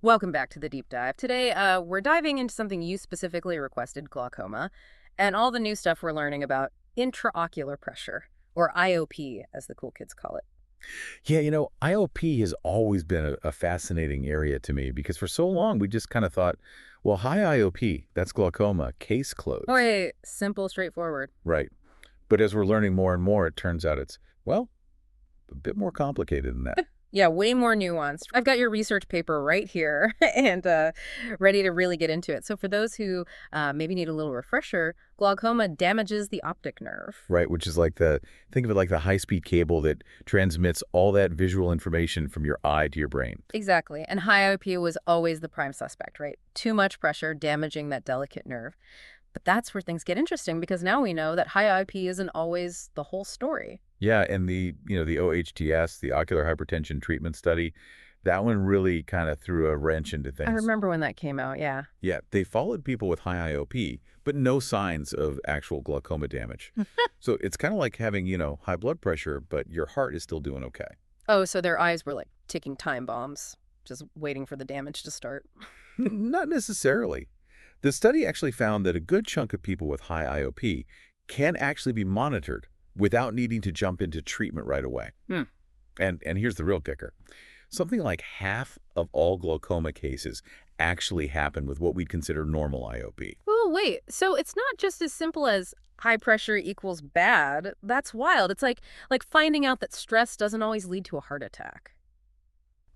Welcome back to the deep dive. Today, we're diving into something you specifically requested, glaucoma, and all the new stuff we're learning about intraocular pressure, or IOP, as the cool kids call it. Yeah, IOP has always been a fascinating area to me because for so long we just kind of thought, well, high IOP, that's glaucoma, case Oh, closed. hey, simple, straightforward. Right. But as we're learning more and more, it turns out it's, well, a bit more complicated than that. Yeah, way more nuanced. I've got your research paper right here and ready to really get into it. So, for those who maybe need a little refresher, glaucoma damages the optic nerve. Right, which is like think of it like the high-speed cable that transmits all that visual information from your eye to your brain. Exactly. And high IOP was always the prime suspect, right? Too much pressure damaging that delicate nerve. But that's where things get interesting because now we know that high IP isn't always the whole story. Yeah, and the OHTS, the ocular hypertension treatment study, that one really kind of threw a wrench into I things. remember when that came out, yeah. Yeah, they followed people with high IOP, but no signs of actual glaucoma damage. So it's kind of like having, high blood pressure, but your heart is still doing okay. Oh, so their eyes were like ticking time bombs, just waiting for the damage to start. Not necessarily. The study actually found that a good chunk of people with high IOP can actually be monitored without needing to jump into treatment right away. Hmm. And here's the real kicker. Something like half of all glaucoma cases actually happen with what we'd consider normal IOP. Oh, wait. So it's not just as simple as high pressure equals bad. That's wild. It's like finding out that stress doesn't always lead to a heart attack.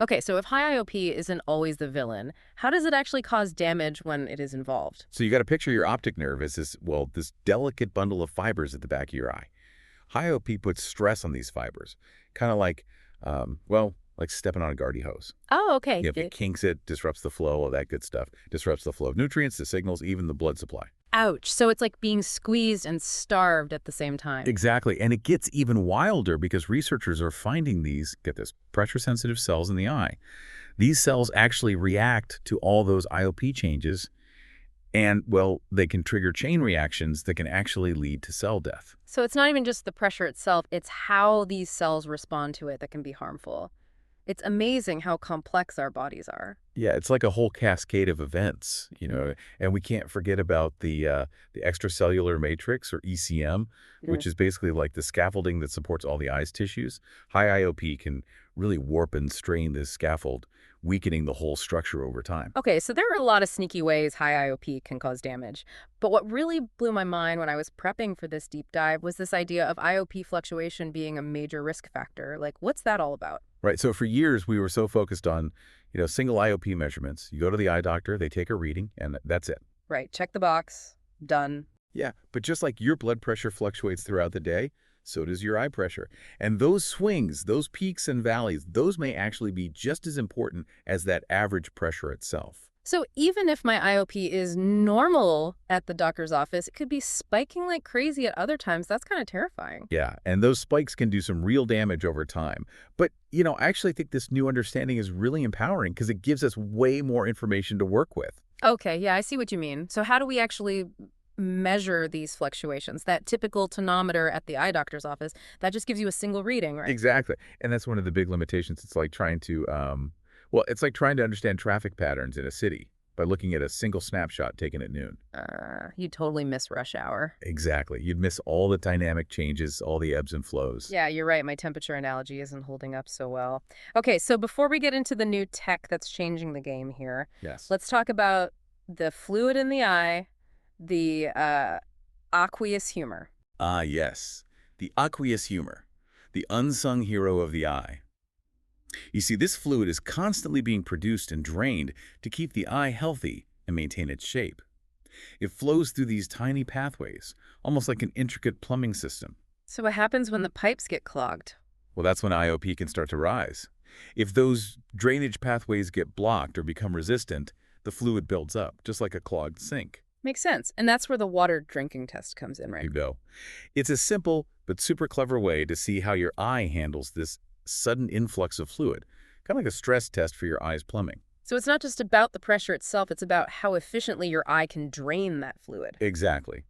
Okay, so if high IOP isn't always the villain, how does it actually cause damage when it is involved? So you got to picture your optic nerve as this delicate bundle of fibers at the back of your eye. High OP puts stress on these fibers, kind of like stepping on a garden hose. Oh, okay. If it kinks it, disrupts the flow, all that good stuff. Disrupts the flow of nutrients, the signals, even the blood supply. Ouch. So it's like being squeezed and starved at the same time. Exactly. And it gets even wilder because researchers are finding these, get this, pressure-sensitive cells in the eye. These cells actually react to all those IOP changes, and, well, they can trigger chain reactions that can actually lead to cell death. So it's not even just the pressure itself, it's how these cells respond to it that can be harmful. It's amazing how complex our bodies are. Yeah, it's like a whole cascade of events. And we can't forget about the extracellular matrix, or ECM, Mm. which is basically like the scaffolding that supports all the eye's tissues. High IOP can really warp and strain this scaffold, weakening the whole structure over time. Okay, so there are a lot of sneaky ways high IOP can cause damage. But what really blew my mind when I was prepping for this deep dive was this idea of IOP fluctuation being a major risk factor. Like, what's that all about? Right. So for years, we were so focused on, single IOP measurements. You go to the eye doctor, they take a reading, and that's it. Right, check the box, done. Yeah, but just like your blood pressure fluctuates throughout the day, so does your eye pressure. And those swings, those peaks and valleys, those may actually be just as important as that average pressure itself. So even if my IOP is normal at the doctor's office, it could be spiking like crazy at other times. That's kind of terrifying. Yeah, and those spikes can do some real damage over time. But, I actually think this new understanding is really empowering because it gives us way more information to work with. Okay, yeah, I see what you mean. So how do we actually measure these fluctuations? That typical tonometer at the eye doctor's office, that just gives you a single reading, right? Exactly. And that's one of the big limitations. It's like trying to understand traffic patterns in a city by looking at a single snapshot taken at noon. You totally miss rush hour. Exactly. You'd miss all the dynamic changes, all the ebbs and flows. Yeah, you're right. My temperature analogy isn't holding up so well. Okay, so before we get into the new tech that's changing the game here, Yes. let's talk about the fluid in the eye, the aqueous humor. Ah, yes. The aqueous humor, the unsung hero of the eye. You see, this fluid is constantly being produced and drained to keep the eye healthy and maintain its shape. It flows through these tiny pathways, almost like an intricate plumbing system. So what happens when the pipes get clogged? Well, that's when IOP can start to rise. If those drainage pathways get blocked or become resistant, the fluid builds up, just like a clogged sink. Makes sense. And that's where the water drinking test comes in, right? You go. It's a simple but super clever way to see how your eye handles this sudden influx of fluid, kind of like a stress test for your eye's plumbing. So it's not just about the pressure itself, it's about how efficiently your eye can drain that fluid. Exactly.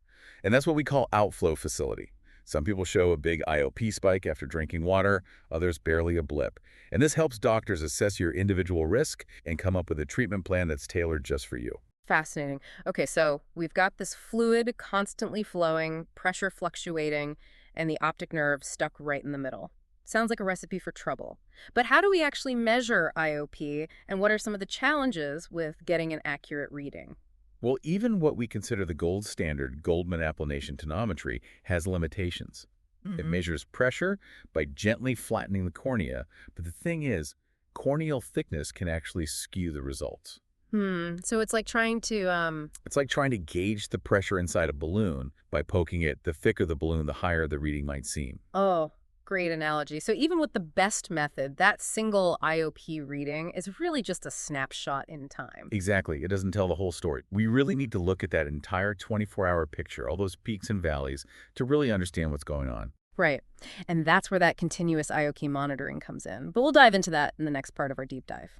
And that's what we call outflow facility. Some people show a big IOP spike after drinking water, others barely a blip. And this helps doctors assess your individual risk and come up with a treatment plan that's tailored just for you. Fascinating. Okay, so we've got this fluid constantly flowing, pressure fluctuating, and the optic nerve stuck right in the middle. Sounds like a recipe for trouble. But how do we actually measure IOP, and what are some of the challenges with getting an accurate reading? Well, even what we consider the gold standard Goldman applanation tonometry has limitations. It Hmm. measures pressure by gently flattening the cornea, but the thing is, corneal thickness can actually skew the results. So it's like trying to, It's like trying to gauge the pressure inside a balloon by poking it. The thicker the balloon, the higher the reading might seem. oh, great analogy. So even with the best method, that single IOP reading is really just a snapshot in time. Exactly. It doesn't tell the whole story. We really need to look at that entire 24-hour picture, all those peaks and valleys, to really understand what's going on. Right. And that's where that continuous IOP monitoring comes in. But we'll dive into that in the next part of our deep dive.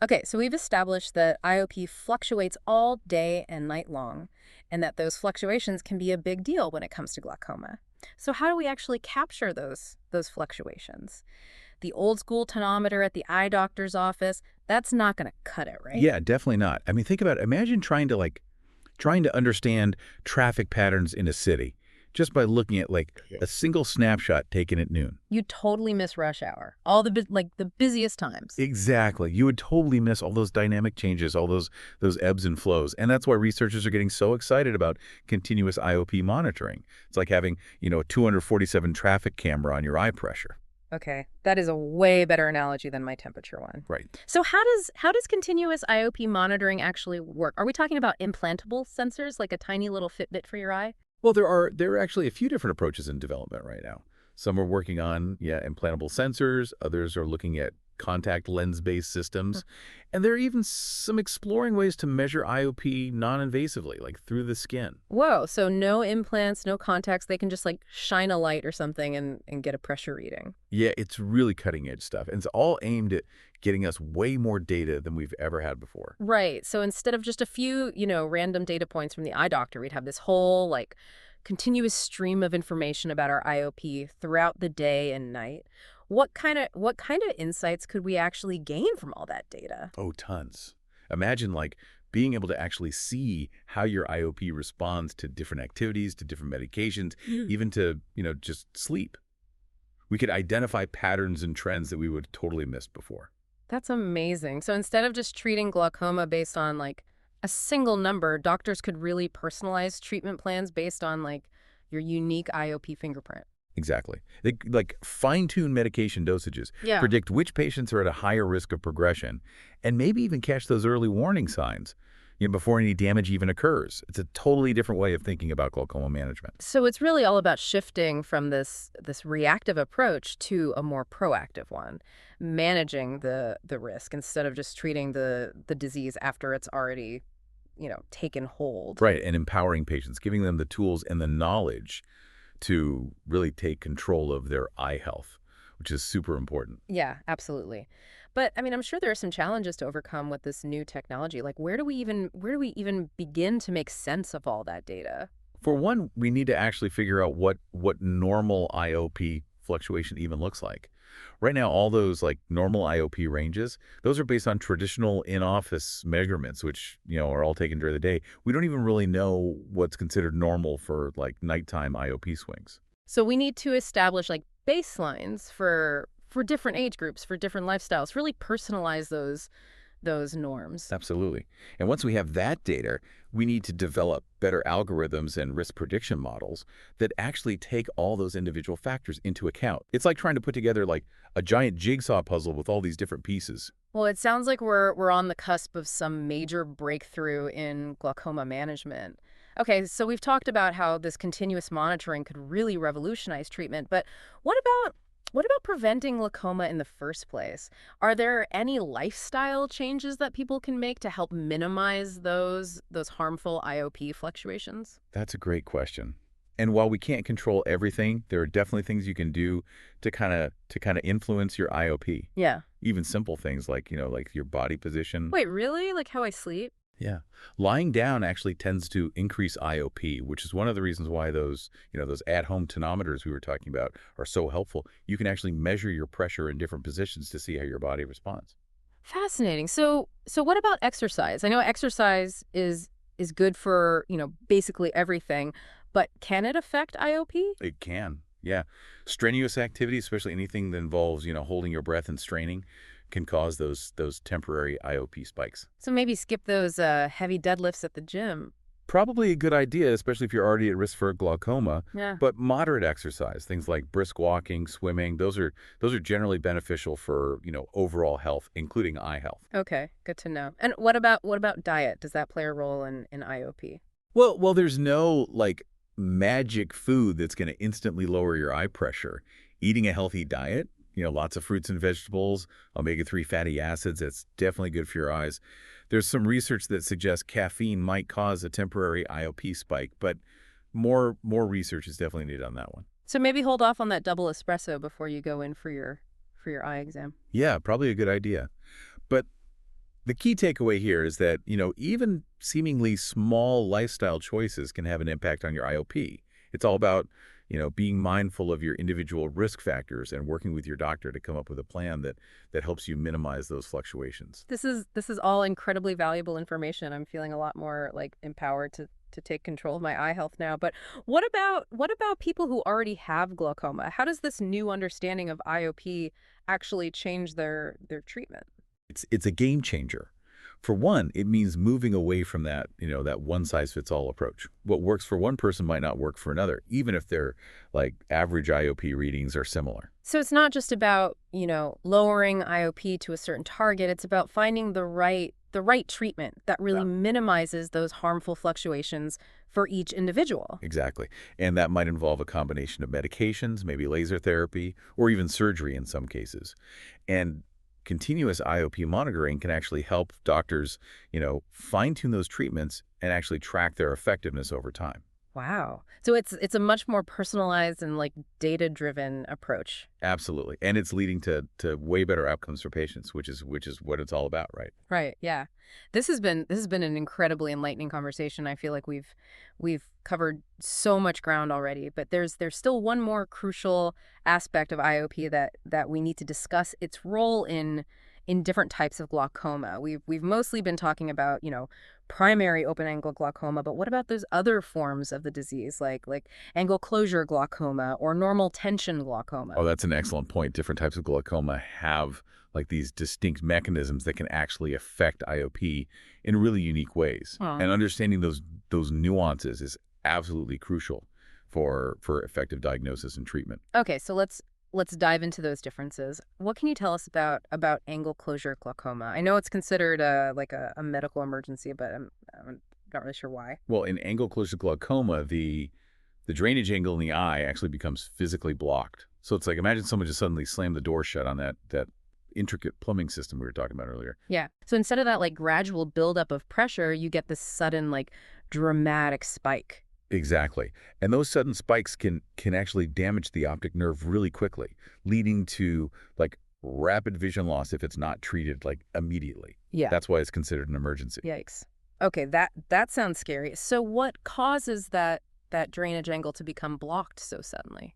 Okay, so we've established that IOP fluctuates all day and night long, and that those fluctuations can be a big deal when it comes to glaucoma. So how do we actually capture those fluctuations? The old school tonometer at the eye doctor's office, that's not going to cut it, right? Yeah, definitely not. I mean, think about it. Imagine trying to understand traffic patterns in a city just by looking at a single snapshot taken at noon. You totally miss rush hour. All like the busiest times. Exactly. You would totally miss all those dynamic changes, all those ebbs and flows. And that's why researchers are getting so excited about continuous IOP monitoring. It's like having, a 247 traffic camera on your eye pressure. Okay, that is a way better analogy than my temperature one. Right. So how does continuous IOP monitoring actually work? Are we talking about implantable sensors like a tiny little Fitbit for your eye? Well, there are actually a few different approaches in development right now. Some are working on, implantable sensors. Others are looking at contact lens-based systems. And there are even some exploring ways to measure IOP non-invasively, like through the skin. Whoa, so no implants, no contacts, they can just like shine a light or something and get a pressure reading. Yeah, it's really cutting-edge stuff. And it's all aimed at getting us way more data than we've ever had before. Right. So instead of just a few, random data points from the eye doctor, we'd have this whole like continuous stream of information about our IOP throughout the day and night. What kind of insights could we actually gain from all that data? Oh, tons. Imagine being able to actually see how your IOP responds to different activities, to different medications, even to, just sleep. We could identify patterns and trends that we would have totally missed before. That's amazing. So instead of just treating glaucoma based on like a single number, doctors could really personalize treatment plans based on like your unique IOP fingerprint. Exactly. They fine-tune medication dosages, Yeah. predict which patients are at a higher risk of progression, and maybe even catch those early warning signs, before any damage even occurs. It's a totally different way of thinking about glaucoma management. So it's really all about shifting from this reactive approach to a more proactive one, managing the risk instead of just treating the disease after it's already, taken hold. Right, and empowering patients, giving them the tools and the knowledge to really take control of their eye health, which is super important. Yeah, absolutely. But I mean, I'm sure there are some challenges to overcome with this new technology. Like where do we even begin to make sense of all that data? For one, we need to actually figure out what normal IOP fluctuation even looks like. Right now, all those normal IOP ranges, those are based on traditional in-office measurements, which, are all taken during the day. We don't even really know what's considered normal for nighttime IOP swings. So we need to establish like baselines for different age groups, for different lifestyles, really personalize those norms. Absolutely. And once we have that data, we need to develop better algorithms and risk prediction models that actually take all those individual factors into account. It's like trying to put together a giant jigsaw puzzle with all these different pieces. Well, it sounds like we're on the cusp of some major breakthrough in glaucoma management. Okay, so we've talked about how this continuous monitoring could really revolutionize treatment, but what about what about preventing glaucoma in the first place? Are there any lifestyle changes that people can make to help minimize those harmful IOP fluctuations? That's a great question. And while we can't control everything, there are definitely things you can do to kind of influence your IOP. Yeah. Even simple things like your body position. Wait, really? Like how I sleep? Yeah. Lying down actually tends to increase IOP, which is one of the reasons why those at-home tonometers we were talking about are so helpful. You can actually measure your pressure in different positions to see how your body responds. Fascinating. So what about exercise? I know exercise is good for, basically everything, but can it affect IOP? It can. Yeah. Strenuous activity, especially anything that involves, holding your breath and straining, can cause those temporary IOP spikes. So maybe skip those heavy deadlifts at the gym. Probably a good idea, especially if you're already at risk for glaucoma, Yeah. but moderate exercise, things like brisk walking, swimming, those are generally beneficial for, overall health, including eye health. Okay, good to know. And what about diet? Does that play a role in IOP? Well, there's no like magic food that's going to instantly lower your eye pressure. Eating a healthy diet, lots of fruits and vegetables, omega-3 fatty acids, that's definitely good for your eyes. There's some research that suggests caffeine might cause a temporary IOP spike, but more research is definitely needed on that one. So maybe hold off on that double espresso before you go in for your eye exam. Yeah, probably a good idea. But the key takeaway here is that, even seemingly small lifestyle choices can have an impact on your IOP. It's all about, being mindful of your individual risk factors and working with your doctor to come up with a plan that helps you minimize those fluctuations. This is all incredibly valuable information. I'm feeling a lot more like empowered to take control of my eye health now. But what about people who already have glaucoma? How does this new understanding of IOP actually change their treatment? It's a game changer. For one, it means moving away from that one-size-fits-all approach. What works for one person might not work for another, even if their like average IOP readings are similar. So it's not just about, lowering IOP to a certain target. It's about finding the right treatment that Yeah. really minimizes those harmful fluctuations for each individual. Exactly. And that might involve a combination of medications, maybe laser therapy, or even surgery in some cases. And continuous IOP monitoring can actually help doctors, fine-tune those treatments and actually track their effectiveness over time. Wow. So it's a much more personalized and like data-driven approach. Absolutely. And it's leading to way better outcomes for patients, which is what it's all about, right? Right. Yeah. This has been an incredibly enlightening conversation. I feel like we've covered so much ground already, but there's still one more crucial aspect of IOP that we need to discuss, its role in different types of glaucoma. We've mostly been talking about, primary open angle glaucoma, but what about those other forms of the disease like angle closure glaucoma or normal tension glaucoma? Oh, that's an excellent point. Different types of glaucoma have like these distinct mechanisms that can actually affect IOP in really unique ways. Oh. And understanding those nuances is absolutely crucial for effective diagnosis and treatment. Okay, so let's dive into those differences. What can you tell us about angle closure glaucoma? I know it's considered like a medical emergency, but I'm not really sure why. Well, in angle closure glaucoma, the drainage angle in the eye actually becomes physically blocked. So it's like imagine someone just suddenly slammed the door shut on that intricate plumbing system we were talking about earlier. Yeah. So instead of that like gradual buildup of pressure, you get this sudden like dramatic spike. Exactly. And those sudden spikes can actually damage the optic nerve really quickly, leading to like rapid vision loss if it's not treated like immediately. Yeah. That's why it's considered an emergency. Yikes. Okay, that sounds scary. So what causes that drainage angle to become blocked so suddenly?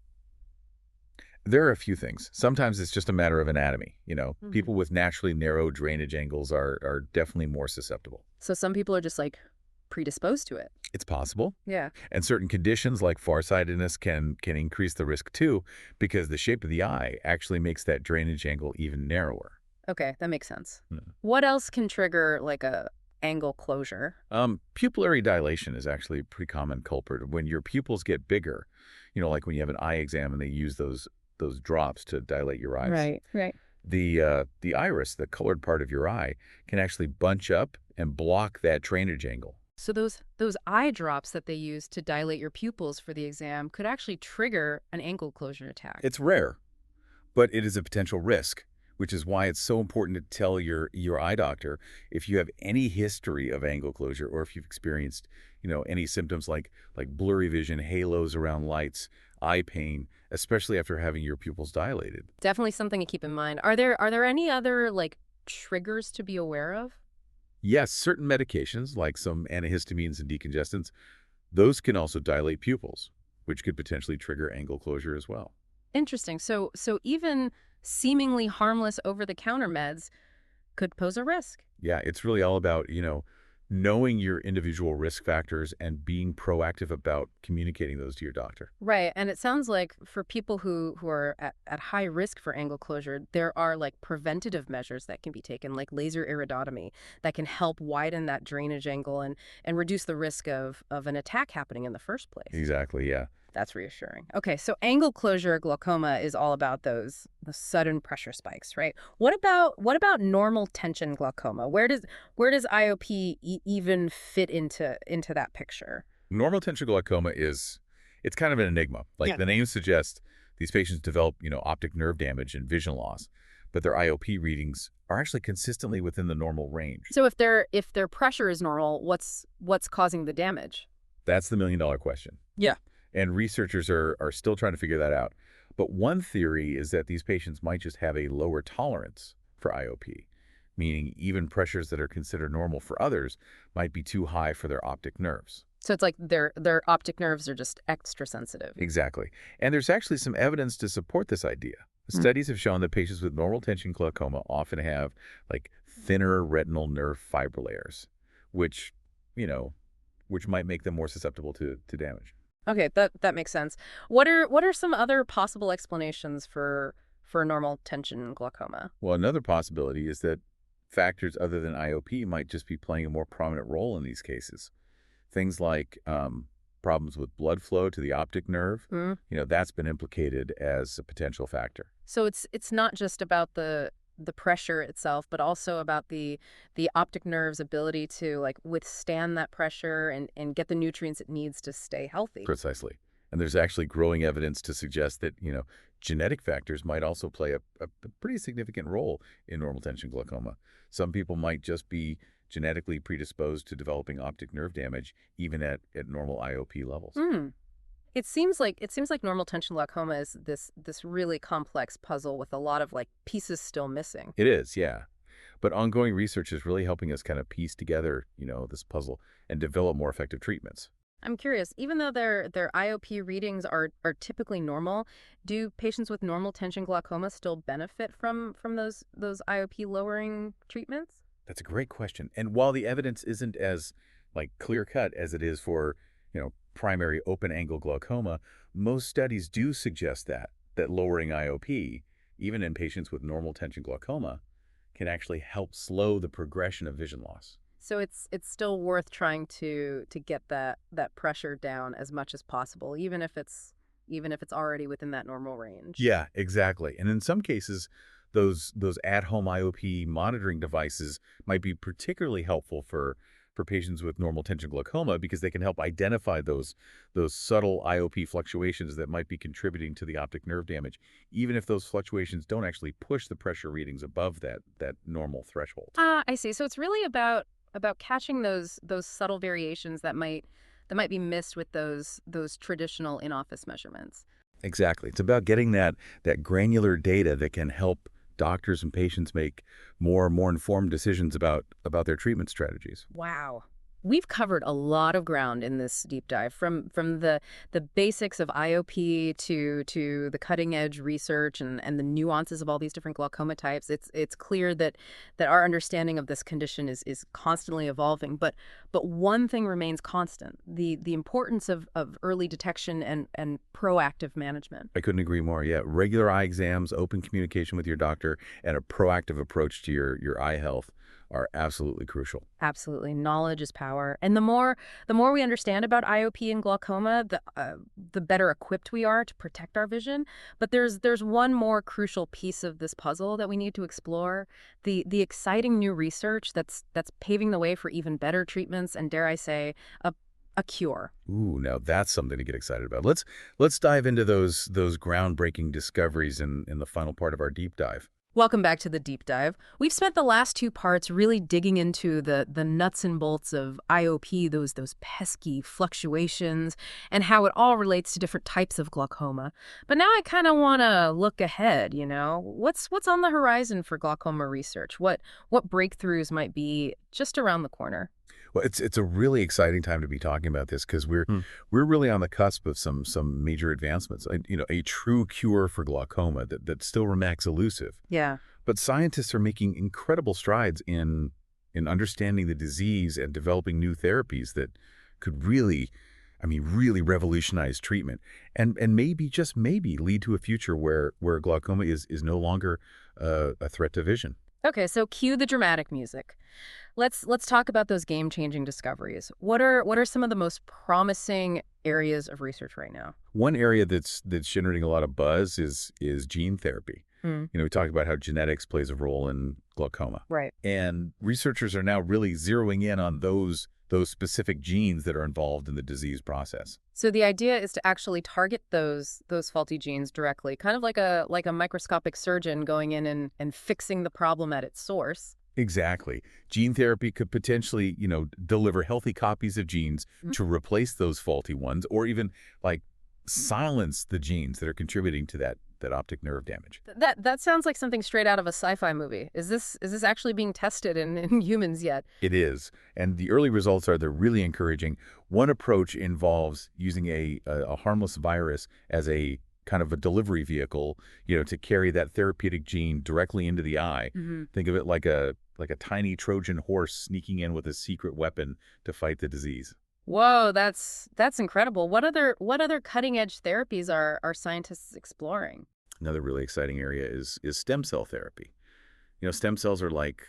There are a few things. Sometimes it's just a matter of anatomy. Hmm. People with naturally narrow drainage angles are definitely more susceptible. So some people are just like predisposed to it. It's possible. Yeah. And certain conditions like farsightedness can increase the risk too, because the shape of the eye actually makes that drainage angle even narrower. Okay, that makes sense. Hmm. What else can trigger like a angle closure? Pupillary dilation is actually a pretty common culprit. When your pupils get bigger, like when you have an eye exam and they use those drops to dilate your eyes, Right, right. the iris, the colored part of your eye, can actually bunch up and block that drainage angle. So those eye drops that they use to dilate your pupils for the exam could actually trigger an angle closure attack. It's rare, but it is a potential risk, which is why it's so important to tell your eye doctor if you have any history of angle closure or if you've experienced, any symptoms like blurry vision, halos around lights, eye pain, especially after having your pupils dilated. Definitely something to keep in mind. Are there any other like triggers to be aware of? Yes, certain medications, like some antihistamines and decongestants, those can also dilate pupils, which could potentially trigger angle closure as well. Interesting. So even seemingly harmless over-the-counter meds could pose a risk. Yeah, it's really all about, knowing your individual risk factors and being proactive about communicating those to your doctor. Right. And it sounds like for people who are at high risk for angle closure, there are like preventative measures that can be taken, like laser iridotomy, that can help widen that drainage angle and reduce the risk of an attack happening in the first place. Exactly, yeah. That's reassuring. Okay, so angle closure glaucoma is all about the sudden pressure spikes, right? What about normal tension glaucoma? Where does IOP even fit into that picture? Normal tension glaucoma it's kind of an enigma. Like Yeah. the name suggests, these patients develop, optic nerve damage and vision loss, but their IOP readings are actually consistently within the normal range. So if their pressure is normal, what's causing the damage? That's the million-dollar question. Yeah. And researchers are still trying to figure that out. But one theory is that these patients might just have a lower tolerance for IOP, meaning even pressures that are considered normal for others might be too high for their optic nerves. So it's like their optic nerves are just extra sensitive. Exactly. And there's actually some evidence to support this idea. Studies have shown that patients with normal tension glaucoma often have like thinner retinal nerve fiber layers, which, you know, which might make them more susceptible to damage. Okay, that makes sense. What are some other possible explanations for normal tension glaucoma? Well, another possibility is that factors other than IOP might just be playing a more prominent role in these cases. Things like problems with blood flow to the optic nerve, Mm. that's been implicated as a potential factor. So it's not just about the pressure itself, but also about the optic nerve's ability to like withstand that pressure and get the nutrients it needs to stay healthy. Precisely. And there's actually growing evidence to suggest that, genetic factors might also play a pretty significant role in normal tension glaucoma. Some people might just be genetically predisposed to developing optic nerve damage, even at normal IOP levels. Hmm. It seems like normal tension glaucoma is this really complex puzzle with a lot of like pieces still missing. It is, yeah. But ongoing research is really helping us kind of piece together, this puzzle and develop more effective treatments. I'm curious, even though their IOP readings are typically normal, do patients with normal tension glaucoma still benefit from those IOP lowering treatments? That's a great question. And while the evidence isn't as like clear cut as it is for, primary open angle glaucoma, most studies do suggest that lowering IOP, even in patients with normal tension glaucoma, can actually help slow the progression of vision loss. So it's still worth trying to get that pressure down as much as possible, even if it's already within that normal range. Yeah, exactly. And in some cases, those at-home IOP monitoring devices might be particularly helpful for patients with normal tension glaucoma because they can help identify those subtle IOP fluctuations that might be contributing to the optic nerve damage, even if those fluctuations don't actually push the pressure readings above that normal threshold. Ah, I see. So it's really about catching those subtle variations that might be missed with those traditional in-office measurements. Exactly. It's about getting that granular data that can help doctors and patients make more informed decisions about their treatment strategies. Wow. We've covered a lot of ground in this deep dive, from the basics of IOP to the cutting edge research and the nuances of all these different glaucoma types. It's clear that our understanding of this condition is constantly evolving. But one thing remains constant: the importance of early detection and proactive management. I couldn't agree more. Yeah, regular eye exams, open communication with your doctor, and a proactive approach to your eye health are absolutely crucial. Absolutely. Knowledge is power. And the more we understand about IOP and glaucoma, the better equipped we are to protect our vision. But there's one more crucial piece of this puzzle that we need to explore, the exciting new research that's paving the way for even better treatments and, dare I say, a cure. Ooh, now that's something to get excited about. Let's dive into those groundbreaking discoveries in the final part of our deep dive. Welcome back to the deep dive. We've spent the last two parts really digging into the nuts and bolts of IOP, those pesky fluctuations, and how it all relates to different types of glaucoma. But now I kind of want to look ahead, What's on the horizon for glaucoma research? What breakthroughs might be just around the corner? Well, it's a really exciting time to be talking about this because Hmm. we're really on the cusp of some major advancements. A true cure for glaucoma that still remains elusive. Yeah. But scientists are making incredible strides in understanding the disease and developing new therapies that could really, really revolutionize treatment and maybe just maybe lead to a future where glaucoma is no longer a threat to vision. Okay, so cue the dramatic music. Let's talk about those game-changing discoveries. What are some of the most promising areas of research right now? One area that's generating a lot of buzz is gene therapy. Hmm. We talked about how genetics plays a role in glaucoma. Right. And researchers are now really zeroing in on those specific genes that are involved in the disease process. So the idea is to actually target those faulty genes directly, kind of like a microscopic surgeon going in and fixing the problem at its source. Exactly. Gene therapy could potentially, deliver healthy copies of genes Mhm. to replace those faulty ones or even like silence the genes that are contributing to that optic nerve damage. That sounds like something straight out of a sci-fi movie. Is this actually being tested in humans yet? It is. And the early results they're really encouraging. One approach involves using a harmless virus as a kind of a delivery vehicle, to carry that therapeutic gene directly into the eye. Hmm. Think of it like a tiny Trojan horse sneaking in with a secret weapon to fight the disease. Whoa, that's incredible. What other cutting-edge therapies are scientists exploring? Another really exciting area is stem cell therapy. Stem cells are like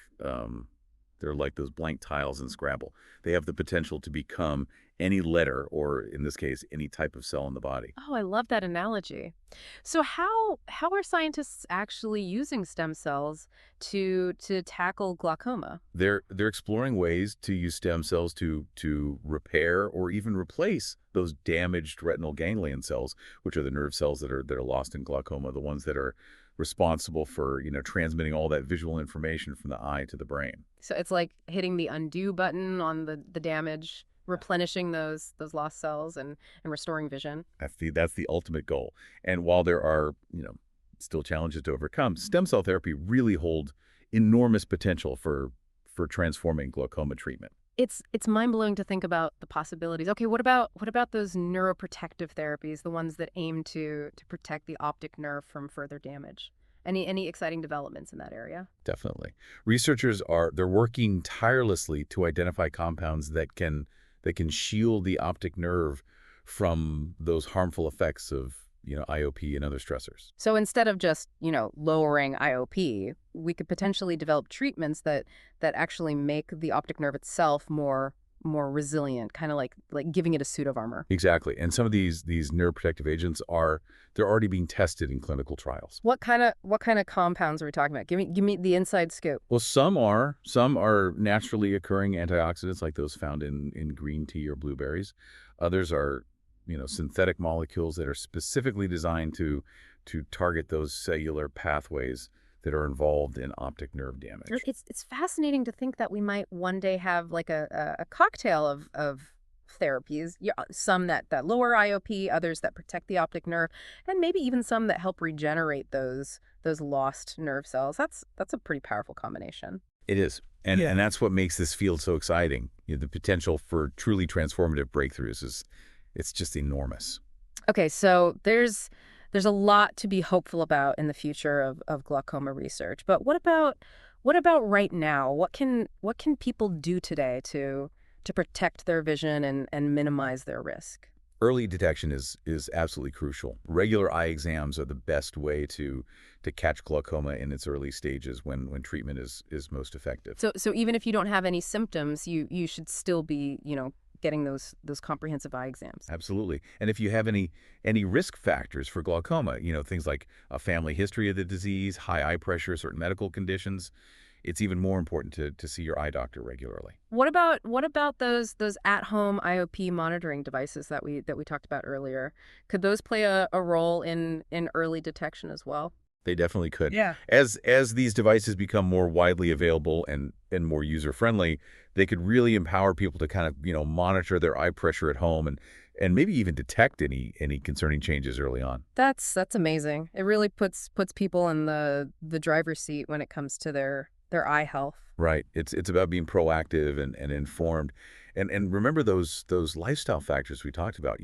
they're like those blank tiles in Scrabble. They have the potential to become any letter, or in this case, any type of cell in the body. Oh, I love that analogy. So how are scientists actually using stem cells to tackle glaucoma? They're exploring ways to use stem cells to repair or even replace those damaged retinal ganglion cells, which are the nerve cells that are lost in glaucoma, the ones that are responsible for transmitting all that visual information from the eye to the brain. So it's like hitting the undo button on the damage, replenishing those lost cells and restoring vision. That's the ultimate goal. And while there are still challenges to overcome, stem cell therapy really hold enormous potential for transforming glaucoma treatment. It's mind-blowing to think about the possibilities. Okay, what about those neuroprotective therapies, the ones that aim to protect the optic nerve from further damage? Any exciting developments in that area? Definitely. Researchers they're working tirelessly to identify compounds that can shield the optic nerve from those harmful effects of, IOP and other stressors. So instead of just, lowering IOP, we could potentially develop treatments that actually make the optic nerve itself more resilient, kind of like giving it a suit of armor. Exactly. And some of these neuroprotective agents they're already being tested in clinical trials. What kind of compounds are we talking about? Give me the inside scoop. Well, some are naturally occurring antioxidants like those found in green tea or blueberries. Others are, synthetic molecules that are specifically designed to target those cellular pathways that are involved in optic nerve damage. It's fascinating to think that we might one day have like a cocktail of therapies. Yeah, some that lower IOP, others that protect the optic nerve, and maybe even some that help regenerate those lost nerve cells. That's a pretty powerful combination. It is. And that's what makes this field so exciting. The potential for truly transformative breakthroughs it's just enormous. Okay, so there's a lot to be hopeful about in the future of glaucoma research. But what about right now? What can people do today to protect their vision and minimize their risk? Early detection is absolutely crucial. Regular eye exams are the best way to catch glaucoma in its early stages when treatment is most effective. So even if you don't have any symptoms, you should still be, getting those comprehensive eye exams. Absolutely. And if you have any risk factors for glaucoma, things like a family history of the disease, high eye pressure, certain medical conditions, it's even more important to see your eye doctor regularly. What about those at-home IOP monitoring devices that we talked about earlier? Could those play a role in early detection as well? They definitely could. Yeah. As these devices become more widely available and more user-friendly, they could really empower people to kind of, monitor their eye pressure at home and maybe even detect any concerning changes early on. That's amazing. It really puts people in the driver's seat when it comes to their eye health. Right. It's about being proactive and informed. And remember those lifestyle factors we talked about,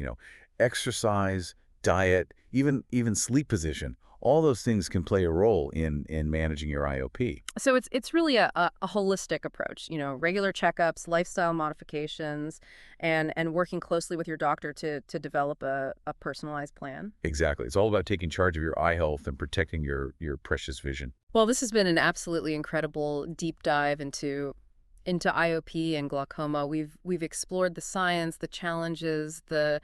exercise, diet, even sleep position. All those things can play a role in managing your IOP. So it's really a holistic approach, regular checkups, lifestyle modifications, and working closely with your doctor to develop a personalized plan. Exactly. It's all about taking charge of your eye health and protecting your precious vision. Well, this has been an absolutely incredible deep dive into IOP and glaucoma. We've explored the science, the challenges, the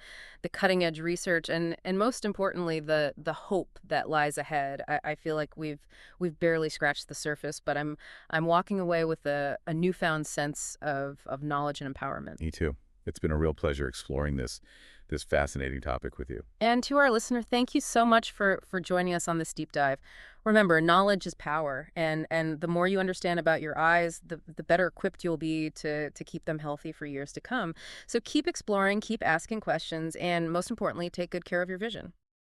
cutting edge research, and most importantly, the hope that lies ahead. I feel like we've barely scratched the surface, but I'm walking away with a newfound sense of knowledge and empowerment. Me too. It's been a real pleasure exploring this fascinating topic with you. And to our listener, thank you so much for joining us on this deep dive. Remember, knowledge is power, and the more you understand about your eyes, the better equipped you'll be to keep them healthy for years to come. So keep exploring, keep asking questions, and most importantly, take good care of your vision.